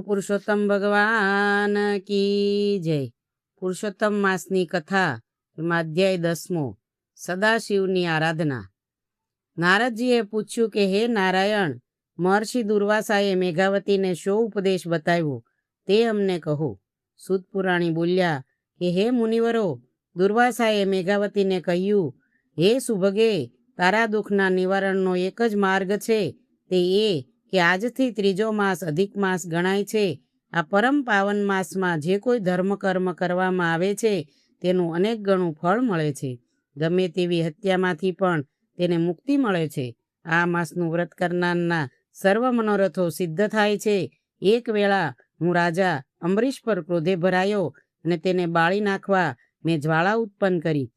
પુરુષોત્તમ ભગવાન કી જય। પુરુષોત્તમ માસની કથા એમાં અધ્યાય 10મો, સદાશિવની આરાધના। નારદજીએ પૂછ્યું કે હે નારાયણ, મહર્ષિ દુર્વાસાએ મેઘાવતીને શો ઉપદેશ બતાવ્યો તે અમને કહો। સૂત પુરાણી બોલ્યા કે હે મુનિવરો, દુર્વાસાએ મેઘાવતીને કહ્યું, હે સુભગે, તારા દુઃખના નિવારણનો એક જ માર્ગ છે, તે એ કે આજથી ત્રીજો માસ અધિક માસ ગણાય છે। આ પરમ પાવન માસમાં જે કોઈ ધર્મ કર્મ કરવામાં આવે છે તેનું અનેક ગણું ફળ મળે છે। ગમે તેવી હત્યામાંથી પણ તેને મુક્તિ મળે છે। આ માસનું વ્રત કરનારના સર્વ મનોરથો સિદ્ધ થાય છે। એક વેળા હું રાજા અંબરીશ પર ક્રોધે ભરાયો અને તેને બાળી નાખવા મેં જ્વાળા ઉત્પન્ન કરી,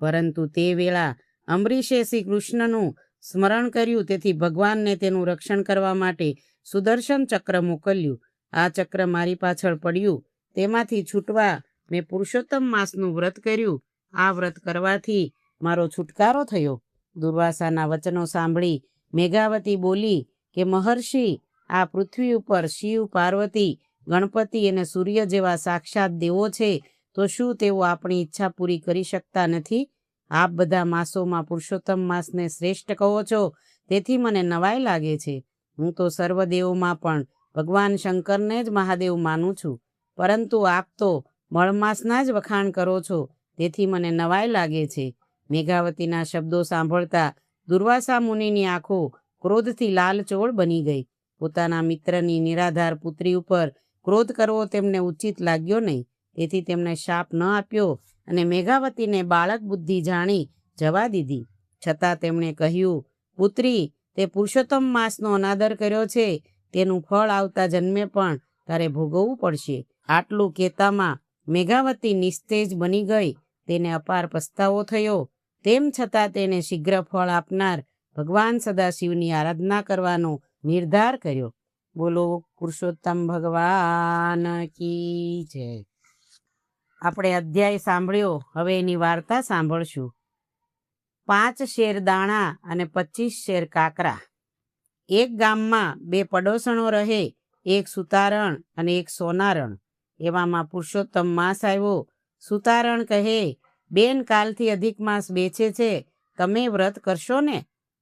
પરંતુ તે વેળા અંબરીશે શ્રી કૃષ્ણનું સ્મરણ કર્યું, તેથી ભગવાનને તેનું રક્ષણ કરવા માટે સુદર્શન ચક્ર મોકલ્યું। આ ચક્ર મારી પાછળ પડ્યું, તેમાંથી છૂટવા મેં પુરુષોત્તમ માસનું વ્રત કર્યું। આ વ્રત કરવાથી મારો છુટકારો થયો। દુર્વાસાના વચનો સાંભળી મેઘાવતી બોલી કે મહર્ષિ, આ પૃથ્વી ઉપર શિવ, પાર્વતી, ગણપતિ અને સૂર્ય જેવા સાક્ષાત દેવો છે, તો શું તેઓ આપણી ઈચ્છા પૂરી કરી શકતા નથી? આપ બધા માસોમાં પુરુષોત્તમ માસને શ્રેષ્ઠ કહો છો, તેથી મને નવાઈ લાગે છે। હું તો સર્વદેવોમાં પણ ભગવાન શંકરને જ મહાદેવ માનું છું, પરંતુ આપ તો મળમાસના જ વખાણ કરો છો, તેથી મને નવાઈ લાગે છે। મેઘાવતીના શબ્દો સાંભળતા દુર્વાસા મુનિની આંખો ક્રોધથી લાલચોળ બની ગઈ। પોતાના મિત્રની નિરાધાર પુત્રી ઉપર ક્રોધ કરવો તેમને ઉચિત લાગ્યો નહીં, તેથી તેમણે શાપ ન આપ્યો અને મેઘાવતીને બાળક બુદ્ધિ જાણી જવા દીધી। છતાં તેમણે કહ્યું, પુત્રી, તે પુરુષોત્તમ માસનો અનાદર કર્યો છે, તેનું ફળ આવતા જન્મે પણ તારે ભોગવવું પડશે। આટલું કહેતામાં મેઘાવતી નિસ્તેજ બની ગઈ, તેને અપાર પસ્તાવો થયો। તેમ છતાં તેને શીઘ્ર ફળ આપનાર ભગવાન સદાશિવની આરાધના કરવાનો નિર્ધાર કર્યો। બોલો પુરુષોત્તમ ભગવાન કી જય। આપણે અધ્યાય સાંભળ્યો, હવે એની વાર્તા સાંભળશું। 5 શેર દાણા અને 25 શેર કાકરા। એક ગામમાં 2 પડોસણો રહે, એક સુતારણ અને એક સોનારણ। એવામાં પુરુષોત્તમ માસ આવ્યો। સુતારણ કહે, બેન, કાલથી અધિક માસ બેસે છે, તમે વ્રત કરશો ને?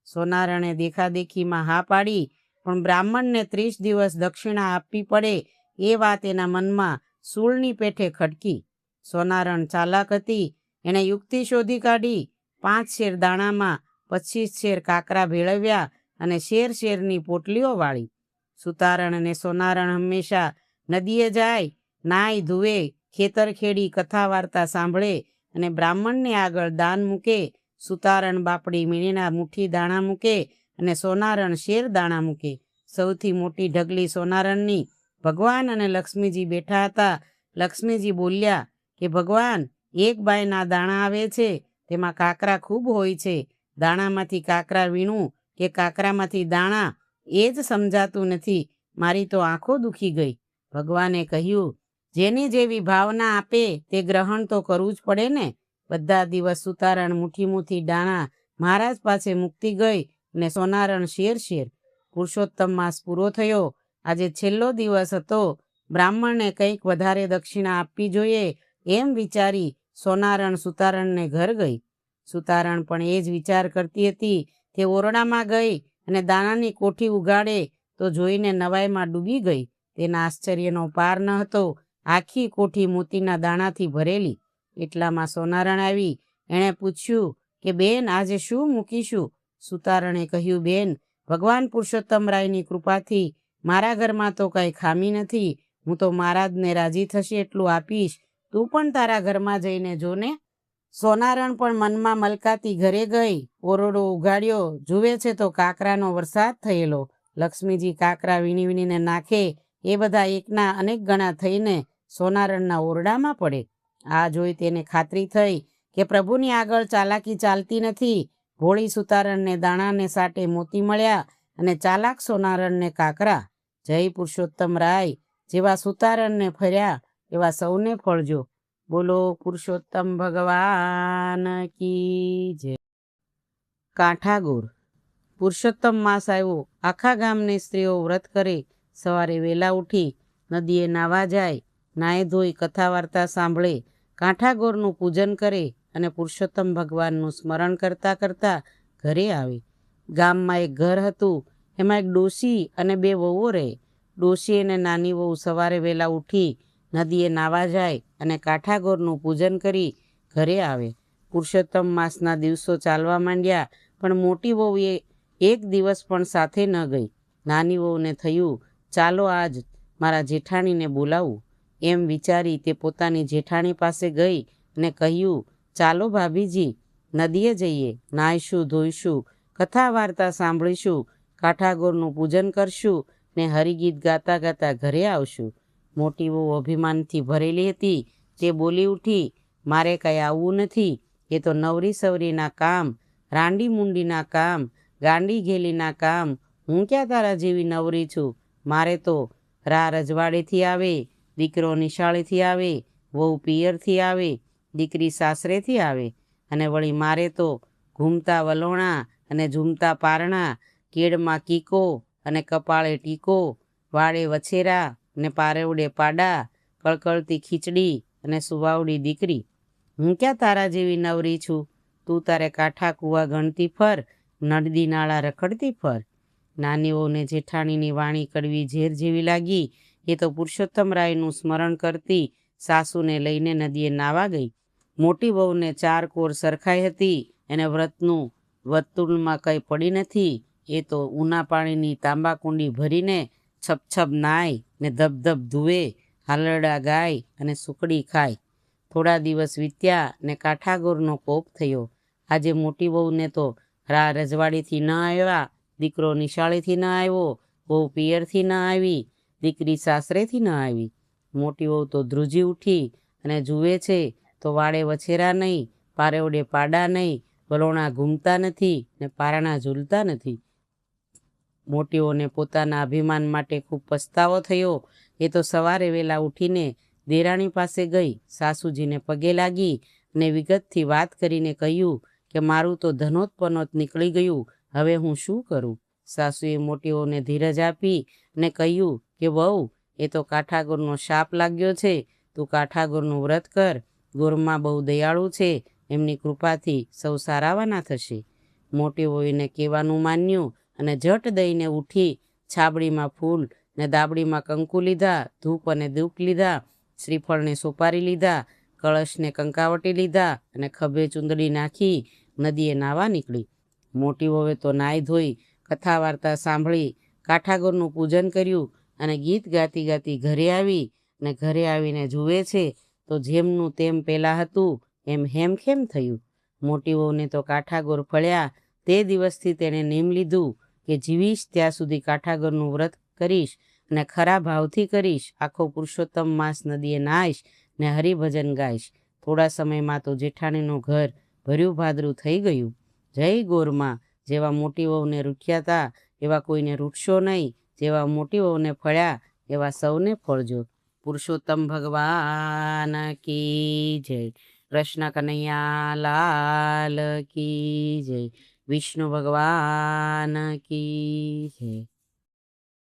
સોનારણે દેખાદેખીમાં હા પાડી, પણ બ્રાહ્મણને 30 દિવસ દક્ષિણા આપવી પડે એ વાત એના મનમાં સૂળની પેઠે ખટકી। સોનારણ ચાલાક હતી, એણે યુક્તિ શોધી કાઢી। 5 શેર દાણામાં 25 શેર કાકરા ભેળવ્યા અને શેર શેરની પોટલીઓ વાળી। સુતારણ અને સોનારણ હંમેશા નદીએ જાય, નાય ધુવે, ખેતર ખેડી, કથા વાર્તા સાંભળે અને બ્રાહ્મણને આગળ દાન મૂકે। સુતારણ બાપડી મીણીના મુઠ્ઠી દાણા મૂકે અને સોનારણ શેર દાણા મૂકે। સૌથી મોટી ઢગલી સોનારણની। ભગવાન અને લક્ષ્મીજી બેઠા હતા। લક્ષ્મીજી બોલ્યા કે ભગવાન, એક બાયના દાણા આવે છે, તેમાં કાકરા ખૂબ હોય છે। દાણામાંથી કાકરા વીણું કે કાકરામાંથી દાણા, એ જ સમજાતું નથી। મારી તો આંખો દુખી ગઈ। ભગવાને કહ્યું, જેની જેવી ભાવના આપે તે ગ્રહણ તો કરવું જ પડે ને। બધા દિવસ સુતારણ મુઠ્ઠી દાણા મહારાજ પાસે મૂકતી ગઈ અને સોનારણ શેર શેર। પુરુષોત્તમ માસ પૂરો થયો। આજે છેલ્લો દિવસ હતો। બ્રાહ્મણને કંઈક વધારે દક્ષિણા આપવી જોઈએ એમ વિચારી સોનારણ સુતારણને ઘર ગઈ। સુતારણ પણ એ જ વિચાર કરતી હતી। તે ઓરડામાં ગઈ અને દાણાની કોઠી ઉગાડે તો જોઈને નવાઈમાં ડૂબી ગઈ। તેના આશ્ચર્યનો પાર ન હતો। આખી કોઠી મોતીના દાણાથી ભરેલી। એટલામાં સોનારણ આવી। એણે પૂછ્યું કે બેન, આજે શું મૂકીશું? સુતારણે કહ્યું, બેન, ભગવાન પુરુષોત્તમ રાયની કૃપાથી મારા ઘરમાં તો કંઈ ખામી નથી। હું તો મહારાજને રાજી થશે એટલું આપીશ, તું પણ તારા ઘરમાં જઈને જોને। સોનારણ પણ મનમાં મલકાતી ઘરે ગઈ, ઓરડો ઉગાડ્યો, જુએ છે તો કાકરાનો વરસાદ થયેલો। લક્ષ્મીજી કાકરા વીણી વીણીને નાખે, એ બધા એકના અનેક ગણા થઈને સોનારણના ઓરડામાં પડે। આ જોઈ તેને ખાતરી થઈ કે પ્રભુની આગળ ચાલાકી ચાલતી નથી। ભોળી સુતારણને દાણાને સાટે મોતી મળ્યા અને ચાલાક સોનારણને કાકરા। જય પુરુષોત્તમ રાય, જેવા સુતારણને ફર્યા એવા સૌને ફળજો। બોલો પુરુષોત્તમ ભગવાન કી જય। કાંઠાગોર। પુરુષોત્તમ માસ આવ્યો। આખા ગામની સ્ત્રીઓ વ્રત કરે, સવારે વહેલા ઉઠી નદીએ નાવા જાય, નાહી ધોઈ કથા વાર્તા સાંભળે, કાંઠાગોરનું પૂજન કરે અને પુરુષોત્તમ ભગવાનનું સ્મરણ કરતાં કરતાં ઘરે આવે. ગામમાં એક ઘર હતું. એમાં એક ડોશી અને 2 વહુઓ રહે. ડોશી અને નાની વહુ સવારે વહેલા ઉઠી નદીએ નાવા જાય અને કાંઠાગોરનું પૂજન કરી ઘરે આવે. પુરુષોત્તમ માસના દિવસો ચાલવા માંડ્યા, પણ મોટી વહુએ એક દિવસ પણ સાથે ન ગઈ. નાની વહુને થયું, ચાલો આજ મારા જેઠાણીને બોલાવું. એમ વિચારી તે પોતાની જેઠાણી પાસે ગઈ અને કહ્યું, ચાલો ભાભીજી, નદીએ જઈએ, નાહીશું, ધોઈશું, કથા વાર્તા સાંભળીશું, કાંઠાગોરનું પૂજન કરશું ને હરિગીત ગાતા ગાતા ઘરે આવશું. મોટી વહુ અભિમાનથી ભરેલી હતી. તે બોલી ઉઠી, મારે કંઈ આવવું નથી. એ તો નવરી સવરીના કામ, રાંડી મુંડીના કામ, ગાંડી ઘેલીના કામ. હું ક્યાં તારા જેવી નવરી છું? મારે તો રા રજવાડેથી આવે, દીકરો નિશાળેથી આવે, વહુ પિયરથી આવે, દીકરી સાસરેથી આવે, અને વળી મારે તો ઘૂમતા વલોણા અને ઝૂમતા પારણા, કેળમાં કીકો અને કપાળે ટીકો, વાળે વછેરા અને પારેવડે પાડા, કળકળતી ખીચડી અને સુવાવડી દીકરી. હું ક્યાં તારા જેવી નવરી છું? તું તારે કાંઠા કૂવા ગણતી ફર, નદી નાળા રખડતી ફર. નાની વહુને જેઠાણીની વાણી કડવી ઝેર જેવી લાગી. એ તો પુરુષોત્તમ રાયનું સ્મરણ કરતી સાસુને લઈને નદીએ નાવા ગઈ. મોટી વહુને 4 કોર સરખાઈ હતી. એને વ્રતનું વતુલમાં કંઈ પડી નથી. એ તો ઊના પાણીની તાંબાકુંડી ભરીને છપ નાય ને ધબ ધુએ, હાલરડા ગાય અને સુકડી ખાય. થોડા દિવસ વીત્યા ને કાંઠાગોરનો કોપ થયો. આજે મોટી વહુને તો રા રજવાડીથી ન આવ્યા, દીકરો નિશાળેથી ન આવ્યો, વહુ પિયરથી ન આવી, દીકરી સાસરેથી ન આવી. મોટી વહુ તો ધ્રુજી ઉઠી અને જુએ છે તો વાળે વછેરા નહીં, પારેવડે પાડા નહીં, વલોણા ઘૂમતા નથી ને પારણા ઝૂલતા નથી. મોટી વહુને પોતાના અભિમાન માટે ખૂબ પસ્તાવો થયો. એ તો સવારે વહેલા ઉઠીને દેરાણી પાસે ગઈ, સાસુજીને પગે લાગી અને વિગતથી વાત કરીને કહ્યું કે મારું તો ધનોત નીકળી ગયું, હવે હું શું કરું? સાસુએ મોટી વહુને ધીરજ આપી અને કહ્યું કે વહુ, એ તો કાંઠાગોરનો શાપ લાગ્યો છે. તું કાંઠાગોરનું વ્રત કર. ગોરમાં બહુ દયાળુ છે, એમની કૃપાથી સૌ સારાવાના થશે. મોટી વહુને કહેવાનું માન્યું અને ઝટ દઈને ઉઠી છાબડીમાં ફૂલ ને દાબડીમાં કંકુ લીધા, ધૂપ અને દૂપ લીધા, શ્રીફળને સોપારી લીધા, કળશને કંકાવટી લીધા અને ખભે ચૂંદડી નાખી નદીએ નાવા નીકળી. મોટી વહુએ તો નાહી ધોઈ કથા વાર્તા સાંભળી, કાંઠાગોરનું પૂજન કર્યું અને ગીત ગાતી ગાતી ઘરે આવી. ને ઘરે આવીને જુએ છે તો જેમનું તેમ પહેલાં હતું એમ હેમખેમ થયું. મોટી વહુને તો કાંઠાગોર ફળ્યા. તે દિવસથી તેણે નેમ લીધું કે જીવીશ ત્યાં સુધી કાંઠાગોરનું વ્રત કરીશ અને ખરા ભાવથી કરીશ. આખો પુરુષોત્તમ માસ નદીએ નાહીશ ને હરિભજન ગાઈશ. થોડા સમયમાં તો જેઠાણીનું ઘર ભર્યું ભાદરું થઈ ગયું. જય ગોરમાં. જેવા મોટી વહુને રૂઠ્યા હતા એવા કોઈને રૂઠશો નહીં. જેવા મોટી વહુને ફળ્યા એવા સૌને ફળજો. પુરુષોત્તમ ભગવાન કી જય. કૃષ્ણ કનૈયા લાલ કી જય. વિષ્ણુ ભગવાન કી જય.